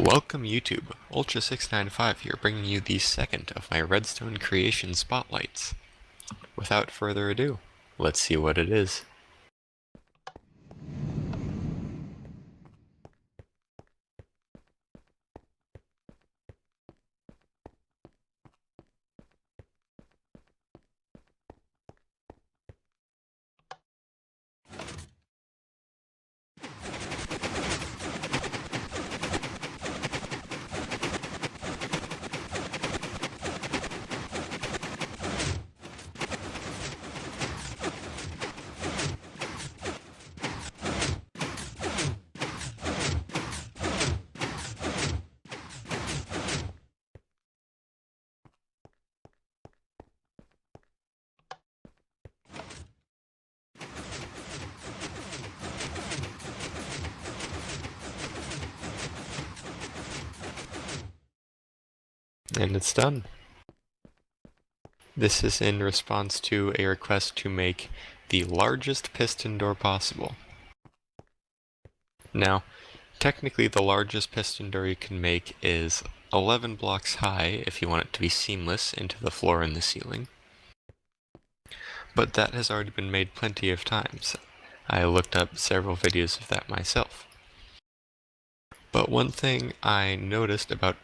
Welcome YouTube, Ultra695 here, bringing you the second of my Redstone creation spotlights. Without further ado, let's see what it is. And it's done. This is in response to a request to make the largest piston door possible. Now, technically the largest piston door you can make is 11 blocks high if you want it to be seamless into the floor and the ceiling. But that has already been made plenty of times. I looked up several videos of that myself. But one thing I noticed about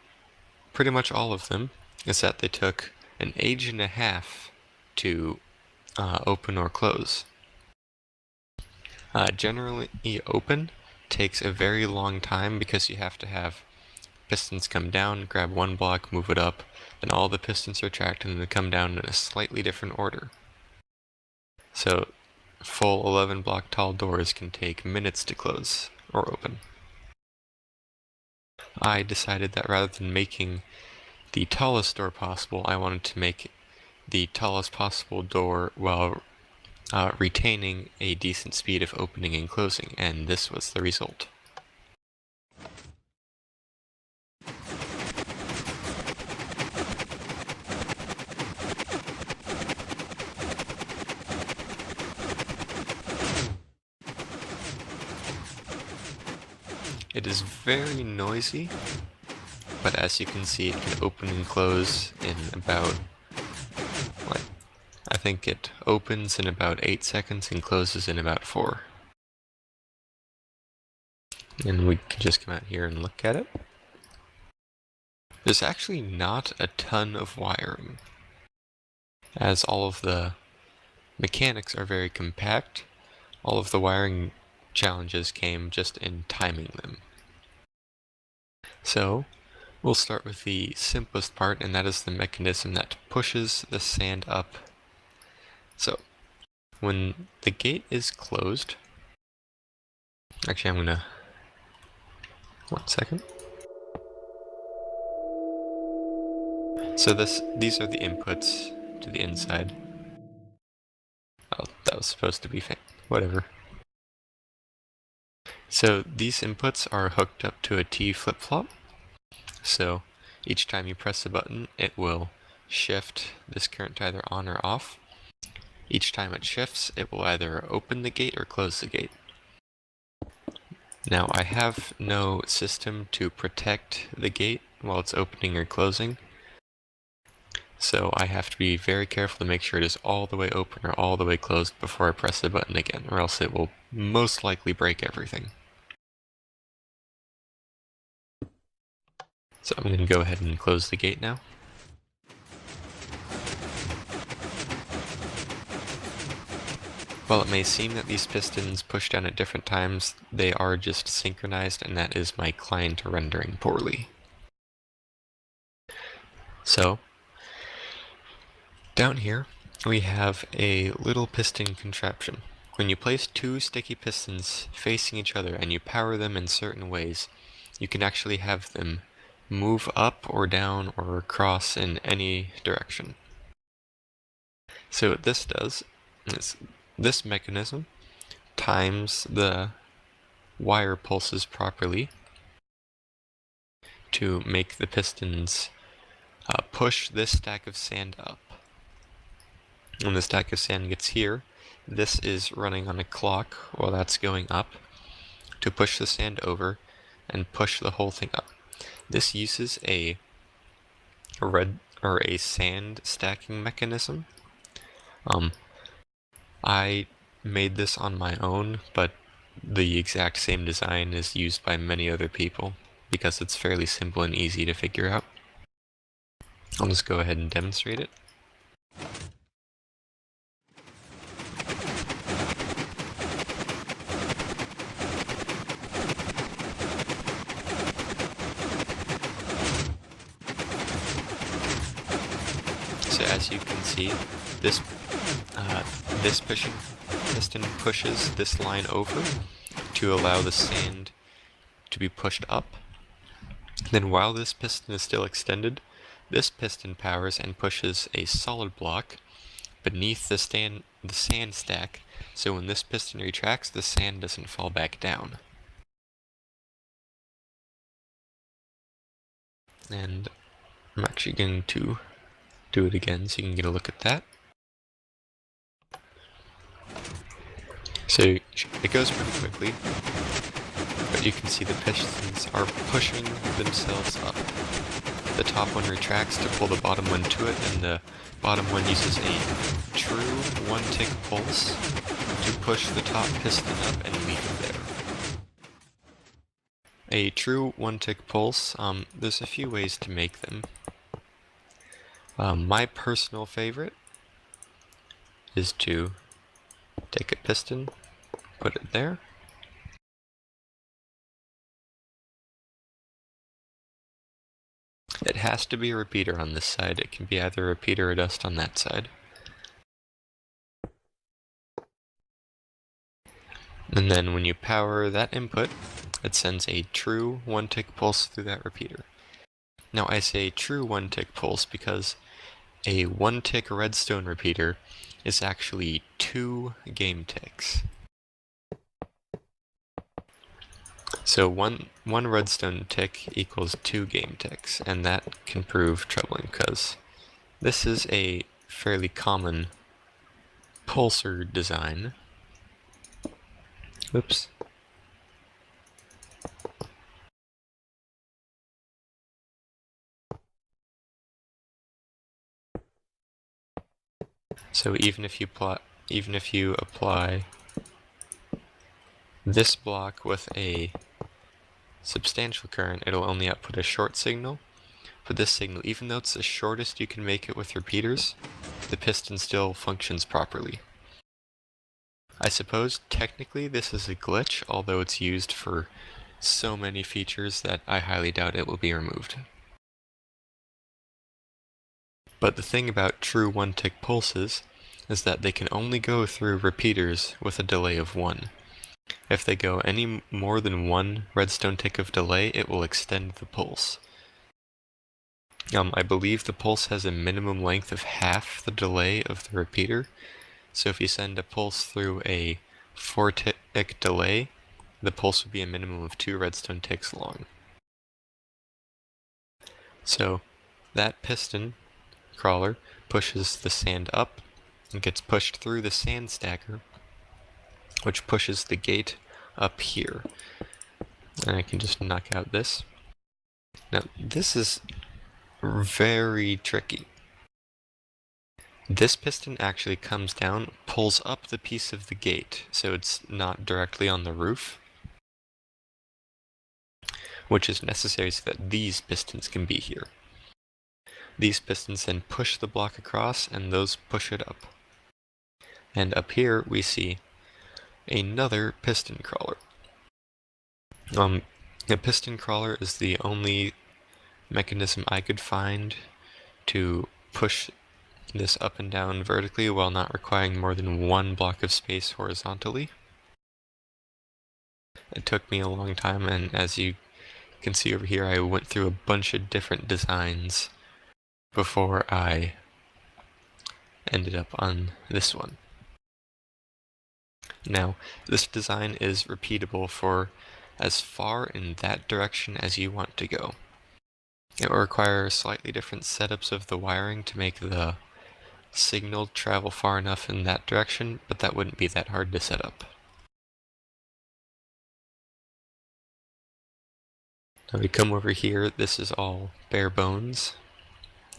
pretty much all of them is that they took an age and a half to open or close. Generally, open takes a very long time because you have to have pistons come down, grab one block, move it up, then all the pistons retract and then come down in a slightly different order. So full 11 block tall doors can take minutes to close or open. I decided that rather than making the tallest door possible, I wanted to make the tallest possible door while retaining a decent speed of opening and closing, and this was the result. It is very noisy, but as you can see, it can open and close in about, I think it opens in about 8 seconds and closes in about 4. And we can just come out here and look at it. There's actually not a ton of wiring, as all of the mechanics are very compact. All of the wiring challenges came just in timing them. So, we'll start with the simplest part, and that is the mechanism that pushes the sand up. So, when the gate is closed, actually I'm gonna, 1 second. So these are the inputs to the inside. Oh, that was supposed to be whatever. So these inputs are hooked up to a T flip-flop. So each time you press a button, it will shift this current to either on or off. Each time it shifts, it will either open the gate or close the gate. Now I have no system to protect the gate while it's opening or closing, so I have to be very careful to make sure it is all the way open or all the way closed before I press the button again, or else it will most likely break everything. So I'm going to go ahead and close the gate now. While it may seem that these pistons push down at different times, they are just synchronized, and that is my client rendering poorly. So, down here we have a little piston contraption. When you place two sticky pistons facing each other and you power them in certain ways, you can actually have them move up or down or across in any direction. So what this does is this mechanism times the wire pulses properly to make the pistons push this stack of sand up. When the stack of sand gets here, this is running on a clock while that's going up to push the sand over and push the whole thing up. This uses a sand stacking mechanism. I made this on my own, but the exact same design is used by many other people because it's fairly simple and easy to figure out. I'll just go ahead and demonstrate it. So as you can see, this piston pushes this line over to allow the sand to be pushed up. Then while this piston is still extended, this piston powers and pushes a solid block beneath the sand stack, so when this piston retracts, the sand doesn't fall back down. And I'm actually going to do it again so you can get a look at that. So it goes pretty quickly, but you can see the pistons are pushing themselves up. The top one retracts to pull the bottom one to it, and the bottom one uses a true one-tick pulse to push the top piston up and leave it there. A true one-tick pulse, there's a few ways to make them. My personal favorite is to take a piston, put it there, it has to be a repeater on this side. It can be either a repeater or dust on that side. And then when you power that input, it sends a true one-tick pulse through that repeater. Now I say true one-tick pulse because a one-tick redstone repeater is actually 2 game ticks. So one redstone tick equals 2 game ticks, and that can prove troubling because this is a fairly common pulsar design. Oops. So even if you apply this block with a substantial current, it'll only output a short signal. But this signal, even though it's the shortest you can make it with repeaters, the piston still functions properly. I suppose technically this is a glitch, although it's used for so many features that I highly doubt it will be removed. But the thing about true one-tick pulses is that they can only go through repeaters with a delay of 1. If they go any more than 1 redstone tick of delay, it will extend the pulse. I believe the pulse has a minimum length of half the delay of the repeater, so if you send a pulse through a 4-tick delay, the pulse would be a minimum of 2 redstone ticks long. So that piston crawler pushes the sand up and gets pushed through the sand stacker, which pushes the gate up here. And I can just knock out this. Now this is very tricky. This piston actually comes down, pulls up the piece of the gate, so it's not directly on the roof, which is necessary so that these pistons can be here. These pistons then push the block across, and those push it up. And up here we see another piston crawler. A piston crawler is the only mechanism I could find to push this up and down vertically while not requiring more than 1 block of space horizontally. It took me a long time, and as you can see over here, I went through a bunch of different designs before I ended up on this one. Now, this design is repeatable for as far in that direction as you want to go. It will require slightly different setups of the wiring to make the signal travel far enough in that direction, but that wouldn't be that hard to set up. Now we come over here, this is all bare bones,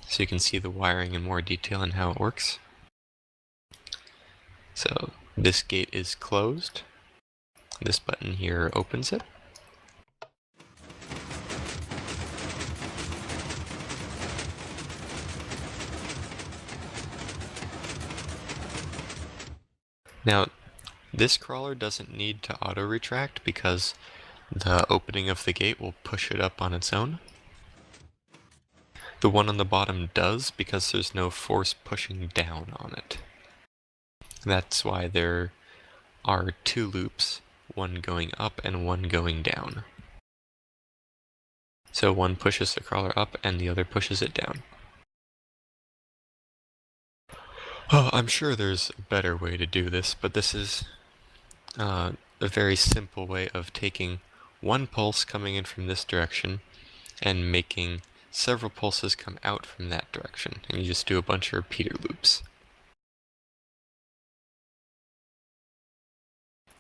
so you can see the wiring in more detail and how it works. So this gate is closed. This button here opens it. Now, this crawler doesn't need to auto-retract because the opening of the gate will push it up on its own. The one on the bottom does because there's no force pushing down on it. That's why there are two loops, one going up and one going down. So one pushes the crawler up and the other pushes it down. Oh, I'm sure there's a better way to do this, but this is a very simple way of taking one pulse coming in from this direction and making several pulses come out from that direction, and you just do a bunch of repeater loops.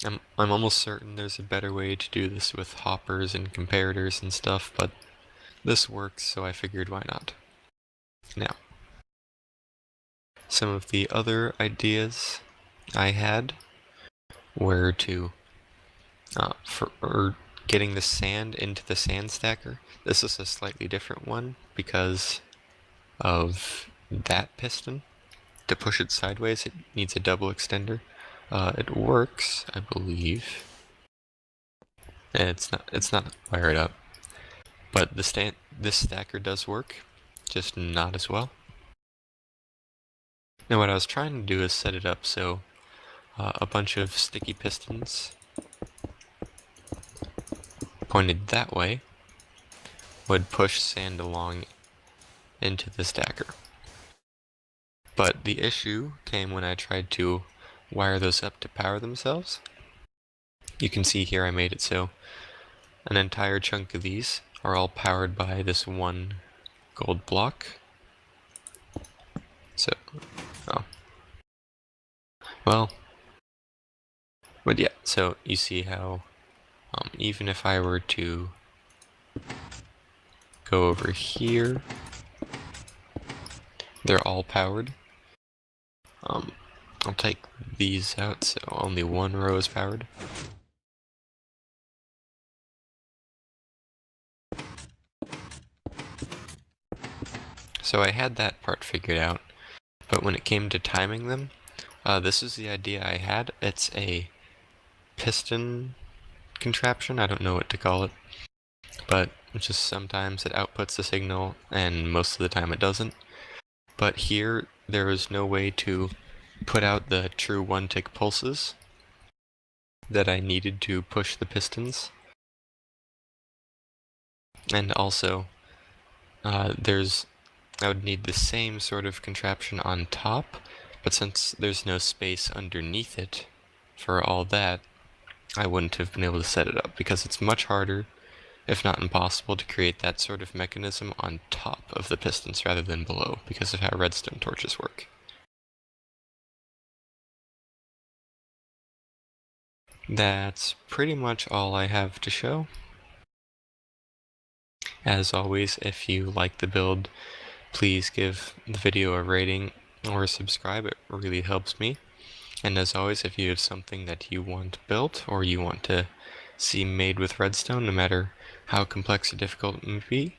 I'm almost certain there's a better way to do this with hoppers and comparators and stuff, but this works, so I figured why not. Now, some of the other ideas I had were to, for getting the sand into the sand stacker. This is a slightly different one because of that piston. To push it sideways, it needs a double extender. It works, I believe. It's not wired up, but this stacker does work, just not as well. Now what I was trying to do is set it up so a bunch of sticky pistons pointed that way would push sand along into the stacker. But the issue came when I tried to wire those up to power themselves. You can see here I made it so an entire chunk of these are all powered by this one gold block. So, oh. Well, but yeah, so you see how even if I were to go over here, they're all powered. I'll take these out so only one row is powered. So I had that part figured out, but when it came to timing them, this is the idea I had. It's a piston contraption, I don't know what to call it, but it's just sometimes it outputs the signal and most of the time it doesn't. But here there was no way to put out the true one-tick pulses that I needed to push the pistons. And also, I would need the same sort of contraption on top, but since there's no space underneath it for all that, I wouldn't have been able to set it up, because it's much harder, if not impossible, to create that sort of mechanism on top of the pistons rather than below, because of how redstone torches work. That's pretty much all I have to show. As always, if you like the build, please give the video a rating or subscribe, it really helps me. And as always, if you have something that you want built or you want to see made with redstone, no matter how complex or difficult it may be,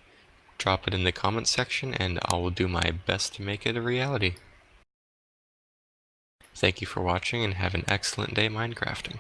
drop it in the comments section and I will do my best to make it a reality. Thank you for watching and have an excellent day Minecrafting.